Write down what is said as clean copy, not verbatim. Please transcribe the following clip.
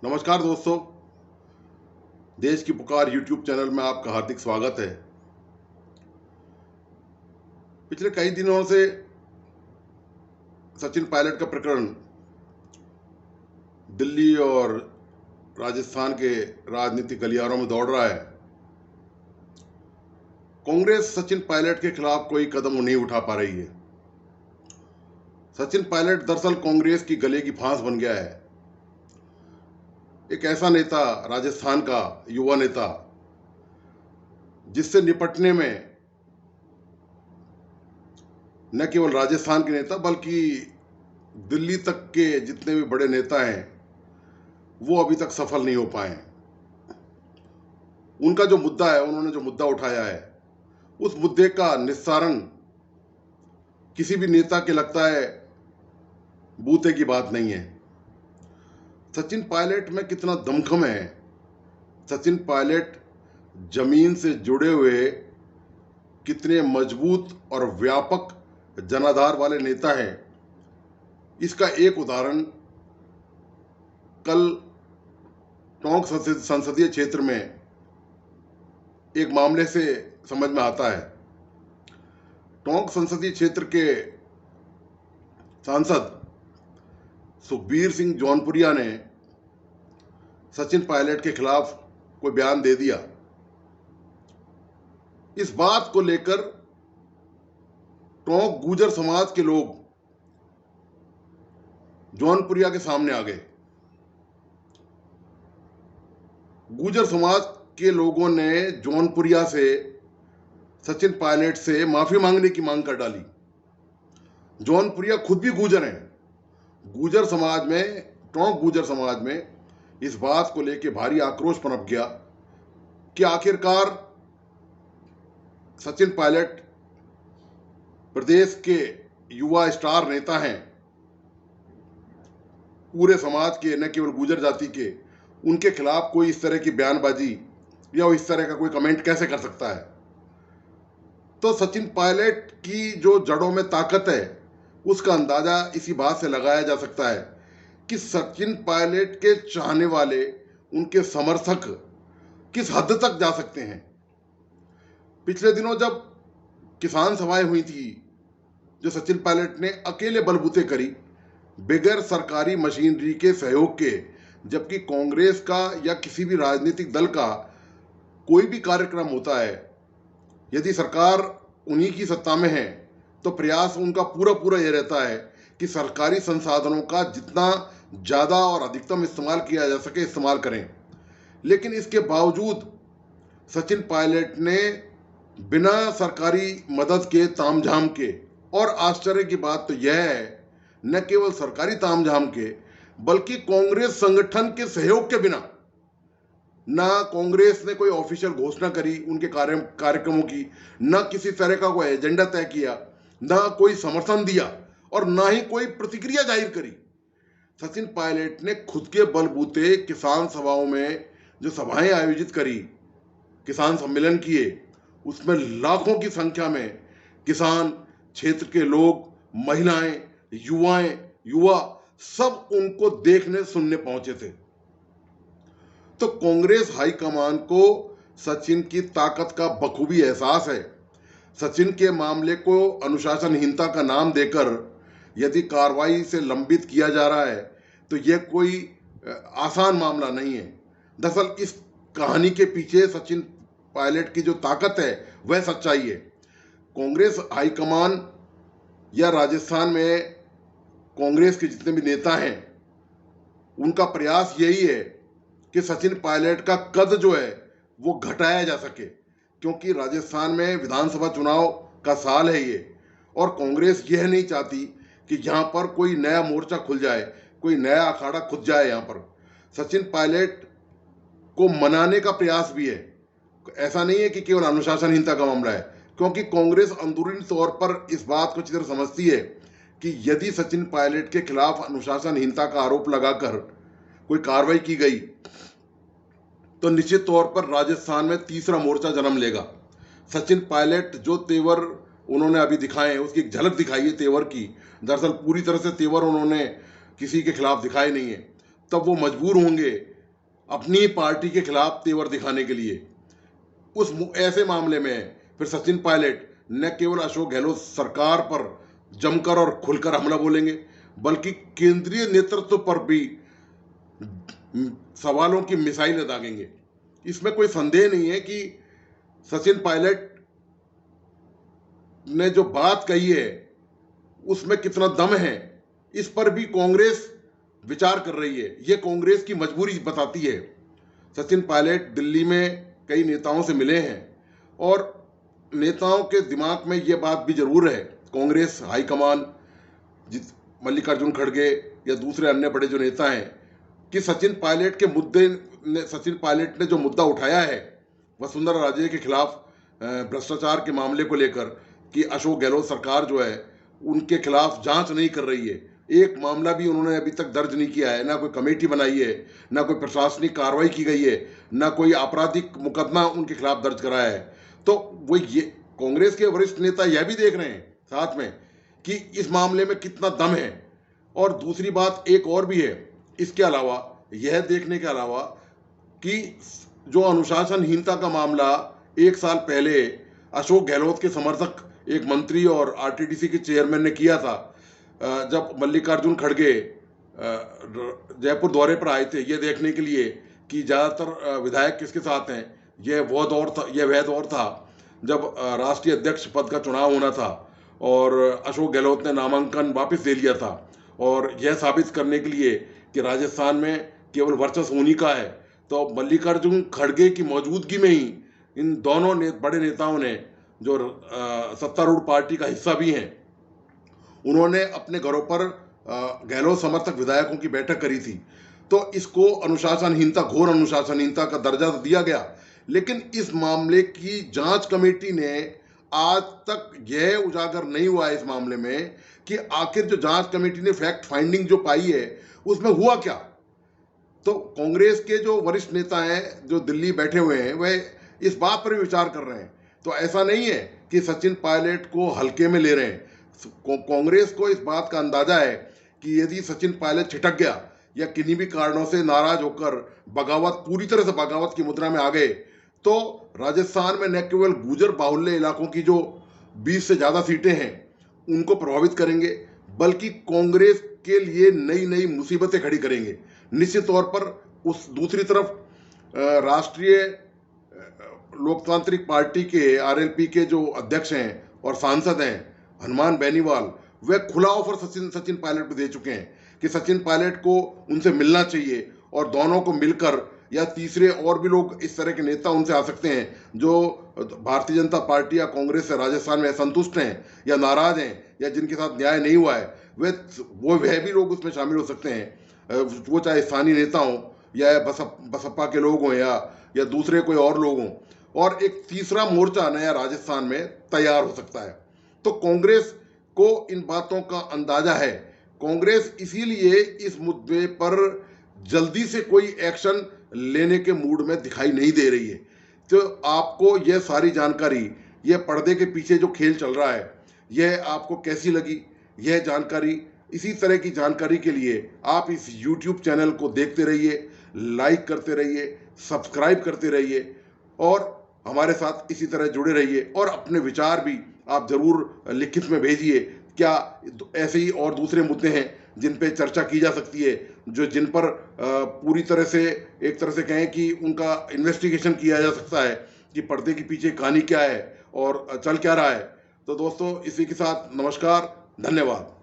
नमस्कार दोस्तों, देश की पुकार यूट्यूब चैनल में आपका हार्दिक स्वागत है। पिछले कई दिनों से सचिन पायलट का प्रकरण दिल्ली और राजस्थान के राजनीतिक गलियारों में दौड़ रहा है। कांग्रेस सचिन पायलट के खिलाफ कोई कदम नहीं उठा पा रही है। सचिन पायलट दरअसल कांग्रेस की गले की फांस बन गया है। एक ऐसा नेता, राजस्थान का युवा नेता, जिससे निपटने में न केवल राजस्थान के नेता बल्कि दिल्ली तक के जितने भी बड़े नेता हैं वो अभी तक सफल नहीं हो पाए। उनका जो मुद्दा है, उन्होंने जो मुद्दा उठाया है, उस मुद्दे का निस्तारण किसी भी नेता के लगता है बूते की बात नहीं है। सचिन पायलट में कितना दमखम है, सचिन पायलट जमीन से जुड़े हुए कितने मजबूत और व्यापक जनाधार वाले नेता हैं, इसका एक उदाहरण कल टोंक संसदीय क्षेत्र में एक मामले से समझ में आता है। टोंक संसदीय क्षेत्र के सांसद सुखबीर सिंह जौनपुरिया ने सचिन पायलट के खिलाफ कोई बयान दे दिया। इस बात को लेकर टोंक गुर्जर समाज के लोग जौनपुरिया के सामने आ गए। गुर्जर समाज के लोगों ने जौनपुरिया से सचिन पायलट से माफी मांगने की मांग कर डाली। जौनपुरिया खुद भी गुर्जर हैं। गुर्जर समाज में, टोंक गुर्जर समाज में इस बात को लेकर भारी आक्रोश पनप गया कि आखिरकार सचिन पायलट प्रदेश के युवा स्टार नेता हैं, पूरे समाज के, न केवल गुर्जर जाति के, उनके खिलाफ कोई इस तरह की बयानबाजी या इस तरह का कोई कमेंट कैसे कर सकता है। तो सचिन पायलट की जो जड़ों में ताकत है उसका अंदाजा इसी बात से लगाया जा सकता है कि सचिन पायलट के चाहने वाले, उनके समर्थक किस हद तक जा सकते हैं। पिछले दिनों जब किसान सभाएं हुई थी, जो सचिन पायलट ने अकेले बलबूते करी, बगैर सरकारी मशीनरी के सहयोग के, जबकि कांग्रेस का या किसी भी राजनीतिक दल का कोई भी कार्यक्रम होता है, यदि सरकार उन्हीं की सत्ता में है तो प्रयास उनका पूरा पूरा यह रहता है कि सरकारी संसाधनों का जितना ज़्यादा और अधिकतम इस्तेमाल किया जा सके इस्तेमाल करें। लेकिन इसके बावजूद सचिन पायलट ने बिना सरकारी मदद के, तामझाम के, और आश्चर्य की बात तो यह है, न केवल सरकारी तामझाम के बल्कि कांग्रेस संगठन के सहयोग के बिना, ना कांग्रेस ने कोई ऑफिशियल घोषणा करी उनके कार्यक्रमों की, ना किसी तरह का कोई एजेंडा तय किया, ना कोई समर्थन दिया और ना ही कोई प्रतिक्रिया जाहिर करी। सचिन पायलट ने खुद के बलबूते किसान सभाओं में जो सभाएं आयोजित करी, किसान सम्मेलन किए, उसमें लाखों की संख्या में किसान, क्षेत्र के लोग, महिलाएं, युवा सब उनको देखने सुनने पहुंचे थे। तो कांग्रेस हाईकमान को सचिन की ताकत का बखूबी एहसास है। सचिन के मामले को अनुशासनहीनता का नाम देकर यदि कार्रवाई से लंबित किया जा रहा है तो यह कोई आसान मामला नहीं है। दरअसल इस कहानी के पीछे सचिन पायलट की जो ताकत है वह सच्चाई है। कांग्रेस हाईकमान या राजस्थान में कांग्रेस के जितने भी नेता हैं, उनका प्रयास यही है कि सचिन पायलट का कद जो है वो घटाया जा सके, क्योंकि राजस्थान में विधानसभा चुनाव का साल है ये, और कांग्रेस यह नहीं चाहती कि यहाँ पर कोई नया मोर्चा खुल जाए, कोई नया अखाड़ा खुद जाए। यहाँ पर सचिन पायलट को मनाने का प्रयास भी है। ऐसा नहीं है कि केवल अनुशासनहीनता का मामला है, क्योंकि कांग्रेस अंदरूनी तौर पर इस बात को अच्छी तरह समझती है कि यदि सचिन पायलट के खिलाफ अनुशासनहीनता का आरोप लगाकर कोई कार्रवाई की गई तो निश्चित तौर पर राजस्थान में तीसरा मोर्चा जन्म लेगा। सचिन पायलट जो तेवर उन्होंने अभी दिखाए हैं, उसकी एक झलक दिखाई है तेवर की। दरअसल पूरी तरह से तेवर उन्होंने किसी के खिलाफ दिखाए नहीं है। तब वो मजबूर होंगे अपनी पार्टी के खिलाफ तेवर दिखाने के लिए। ऐसे मामले में फिर सचिन पायलट न केवल अशोक गहलोत सरकार पर जमकर और खुलकर हमला बोलेंगे, बल्कि केंद्रीय नेतृत्व पर भी सवालों की मिसाइलें दागेंगे। इसमें कोई संदेह नहीं है कि सचिन पायलट ने जो बात कही है उसमें कितना दम है, इस पर भी कांग्रेस विचार कर रही है। यह कांग्रेस की मजबूरी बताती है। सचिन पायलट दिल्ली में कई नेताओं से मिले हैं और नेताओं के दिमाग में यह बात भी जरूर है, कांग्रेस हाईकमान मल्लिकार्जुन खड़गे या दूसरे अन्य बड़े जो नेता हैं, कि सचिन पायलट ने जो मुद्दा उठाया है वसुंधरा राजे के खिलाफ भ्रष्टाचार के मामले को लेकर, कि अशोक गहलोत सरकार जो है उनके खिलाफ जांच नहीं कर रही है, एक मामला भी उन्होंने अभी तक दर्ज नहीं किया है, ना कोई कमेटी बनाई है, ना कोई प्रशासनिक कार्रवाई की गई है, ना कोई आपराधिक मुकदमा उनके खिलाफ दर्ज कराया है। तो वो ये कांग्रेस के वरिष्ठ नेता यह भी देख रहे हैं साथ में कि इस मामले में कितना दम है। और दूसरी बात एक और भी है, इसके अलावा यह देखने के अलावा कि जो अनुशासनहीनता का मामला एक साल पहले अशोक गहलोत के समर्थक एक मंत्री और आरटीडीसी के चेयरमैन ने किया था, जब मल्लिकार्जुन खड़गे जयपुर दौरे पर आए थे ये देखने के लिए कि ज़्यादातर विधायक किसके साथ हैं, यह वह दौर था जब राष्ट्रीय अध्यक्ष पद का चुनाव होना था और अशोक गहलोत ने नामांकन वापस ले लिया था, और यह साबित करने के लिए कि राजस्थान में केवल वर्चस्व उन्हीं का है, तो मल्लिकार्जुन खड़गे की मौजूदगी में ही इन दोनों बड़े नेताओं ने, जो सत्तारूढ़ पार्टी का हिस्सा भी हैं, उन्होंने अपने घरों पर गहलोत समर्थक विधायकों की बैठक करी थी। तो इसको अनुशासनहीनता, घोर अनुशासनहीनता का दर्जा तो दिया गया, लेकिन इस मामले की जांच कमेटी ने आज तक यह उजागर नहीं हुआ है इस मामले में कि आखिर जो जांच कमेटी ने फैक्ट फाइंडिंग जो पाई है उसमें हुआ क्या। तो कांग्रेस के जो वरिष्ठ नेता हैं जो दिल्ली बैठे हुए हैं वह इस बात पर भी विचार कर रहे हैं। तो ऐसा नहीं है कि सचिन पायलट को हल्के में ले रहे हैं। कांग्रेस को इस बात का अंदाजा है कि यदि सचिन पायलट छिटक गया या किन्हीं भी कारणों से नाराज होकर बगावत, पूरी तरह से बगावत की मुद्रा में आ गए, तो राजस्थान में न केवल गुर्जर बाहुल्य इलाकों की जो 20 से ज़्यादा सीटें हैं उनको प्रभावित करेंगे, बल्कि कांग्रेस के लिए नई नई मुसीबतें खड़ी करेंगे। निश्चित तौर पर उस दूसरी तरफ राष्ट्रीय लोकतांत्रिक पार्टी के आरएलपी के जो अध्यक्ष हैं और सांसद हैं हनुमान बेनीवाल, वे खुला ऑफर सचिन पायलट को दे चुके हैं कि सचिन पायलट को उनसे मिलना चाहिए और दोनों को मिलकर, या तीसरे और भी लोग इस तरह के नेता उनसे आ सकते हैं जो भारतीय जनता पार्टी या कांग्रेस से राजस्थान में असंतुष्ट हैं या नाराज हैं या जिनके साथ न्याय नहीं हुआ है, वह भी लोग उसमें शामिल हो सकते हैं। वो चाहे स्थानीय नेता हों या बसपा के लोग हों या दूसरे कोई और लोग हों, और एक तीसरा मोर्चा नया राजस्थान में तैयार हो सकता है। तो कांग्रेस को इन बातों का अंदाजा है। कांग्रेस इसीलिए इस मुद्दे पर जल्दी से कोई एक्शन लेने के मूड में दिखाई नहीं दे रही है। तो आपको यह सारी जानकारी, यह पर्दे के पीछे जो खेल चल रहा है, यह आपको कैसी लगी? यह जानकारी, इसी तरह की जानकारी के लिए आप इस YouTube चैनल को देखते रहिए, लाइक करते रहिए, सब्सक्राइब करते रहिए और हमारे साथ इसी तरह जुड़े रहिए। और अपने विचार भी आप जरूर लिखित में भेजिए। क्या ऐसे ही और दूसरे मुद्दे हैं जिन पे चर्चा की जा सकती है, जिन पर पूरी तरह से, एक तरह से कहें कि उनका इन्वेस्टिगेशन किया जा सकता है कि पर्दे के पीछे कहानी क्या है और चल क्या रहा है। तो दोस्तों, इसी के साथ नमस्कार, धन्यवाद।